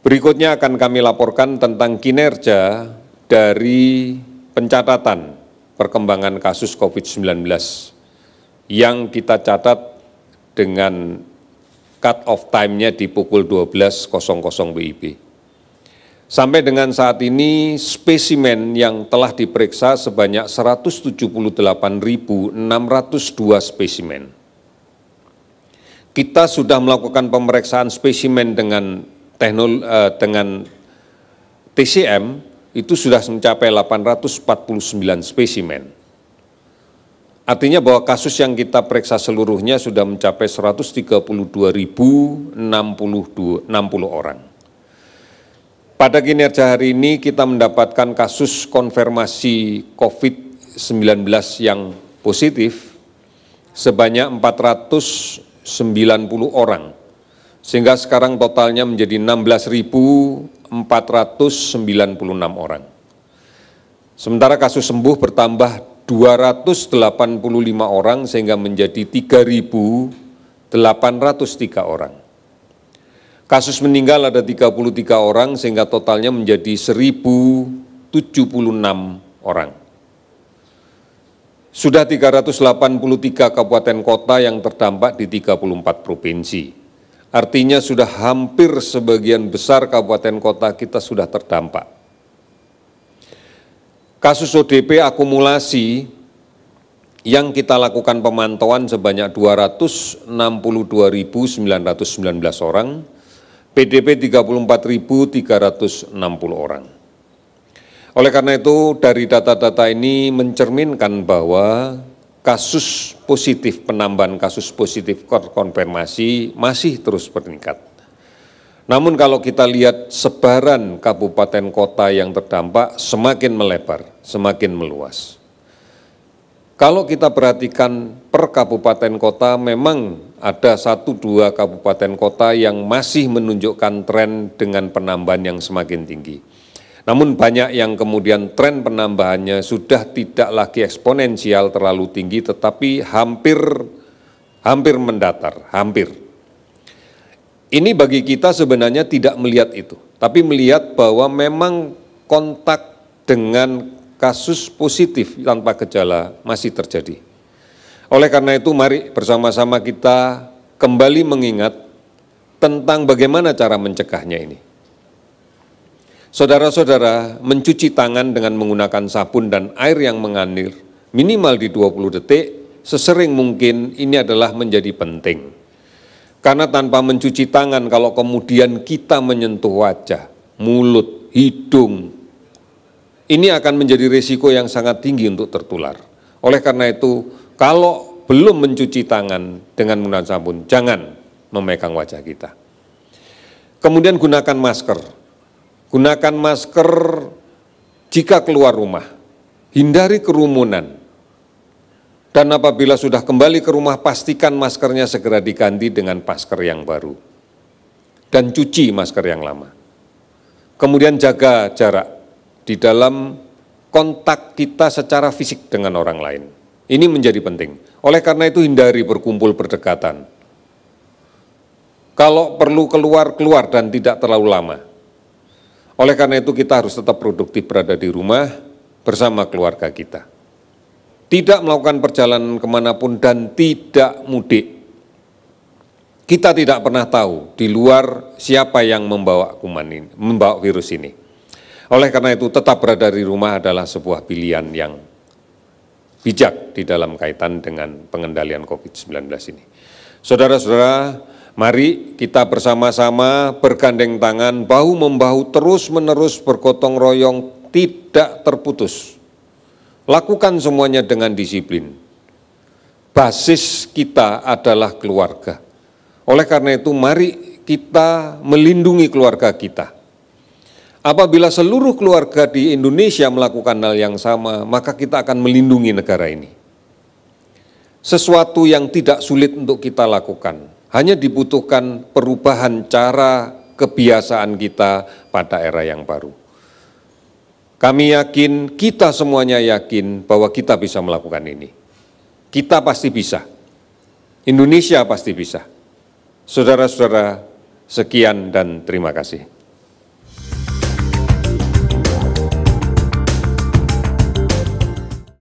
Berikutnya akan kami laporkan tentang kinerja dari pencatatan perkembangan kasus COVID-19 yang kita catat dengan cut-off time-nya di pukul 12.00 WIB. Sampai dengan saat ini, spesimen yang telah diperiksa sebanyak 178.602 spesimen. Kita sudah melakukan pemeriksaan spesimen dengan TCM, itu sudah mencapai 849 spesimen. Artinya bahwa kasus yang kita periksa seluruhnya sudah mencapai 132.060 orang. Pada kinerja hari ini kita mendapatkan kasus konfirmasi COVID-19 yang positif sebanyak 490 orang, sehingga sekarang totalnya menjadi 16.496 orang. Sementara kasus sembuh bertambah 285 orang sehingga menjadi 3.803 orang. Kasus meninggal ada 33 orang sehingga totalnya menjadi 1.076 orang. Sudah 383 kabupaten kota yang terdampak di 34 provinsi. Artinya sudah hampir sebagian besar kabupaten kota kita sudah terdampak. Kasus ODP akumulasi yang kita lakukan pemantauan sebanyak 262.919 orang, PDP 34.360 orang. Oleh karena itu, dari data-data ini mencerminkan bahwa kasus positif, penambahan kasus positif konfirmasi masih terus meningkat. Namun kalau kita lihat sebaran kabupaten kota yang terdampak semakin melebar, semakin meluas. Kalau kita perhatikan per kabupaten kota memang ada 1-2 kabupaten kota yang masih menunjukkan tren dengan penambahan yang semakin tinggi. Namun banyak yang kemudian tren penambahannya sudah tidak lagi eksponensial terlalu tinggi tetapi hampir mendatar, hampir. Ini bagi kita sebenarnya tidak melihat itu, tapi melihat bahwa memang kontak dengan kasus positif tanpa gejala masih terjadi. Oleh karena itu mari bersama-sama kita kembali mengingat tentang bagaimana cara mencegahnya ini. Saudara-saudara, mencuci tangan dengan menggunakan sabun dan air yang mengalir minimal di 20 detik sesering mungkin ini adalah menjadi penting. Karena tanpa mencuci tangan kalau kemudian kita menyentuh wajah, mulut, hidung, ini akan menjadi risiko yang sangat tinggi untuk tertular. Oleh karena itu, kalau belum mencuci tangan dengan menggunakan sabun, jangan memegang wajah kita. Kemudian gunakan masker. Gunakan masker jika keluar rumah. Hindari kerumunan. Dan apabila sudah kembali ke rumah, pastikan maskernya segera diganti dengan masker yang baru. Dan cuci masker yang lama. Kemudian jaga jarak di dalam kontak kita secara fisik dengan orang lain. Ini menjadi penting. Oleh karena itu hindari berkumpul berdekatan. Kalau perlu keluar dan tidak terlalu lama. Oleh karena itu kita harus tetap produktif berada di rumah bersama keluarga kita. Tidak melakukan perjalanan kemanapun dan tidak mudik. Kita tidak pernah tahu di luar siapa yang membawa kuman ini, membawa virus ini. Oleh karena itu tetap berada di rumah adalah sebuah pilihan yang bijak di dalam kaitan dengan pengendalian COVID-19 ini. Saudara-saudara, mari kita bersama-sama bergandeng tangan, bahu-membahu terus-menerus bergotong royong, tidak terputus. Lakukan semuanya dengan disiplin. Basis kita adalah keluarga. Oleh karena itu mari kita melindungi keluarga kita. Apabila seluruh keluarga di Indonesia melakukan hal yang sama, maka kita akan melindungi negara ini. Sesuatu yang tidak sulit untuk kita lakukan, hanya dibutuhkan perubahan cara kebiasaan kita pada era yang baru. Kami yakin, kita semuanya yakin bahwa kita bisa melakukan ini. Kita pasti bisa. Indonesia pasti bisa. Saudara-saudara, sekian dan terima kasih.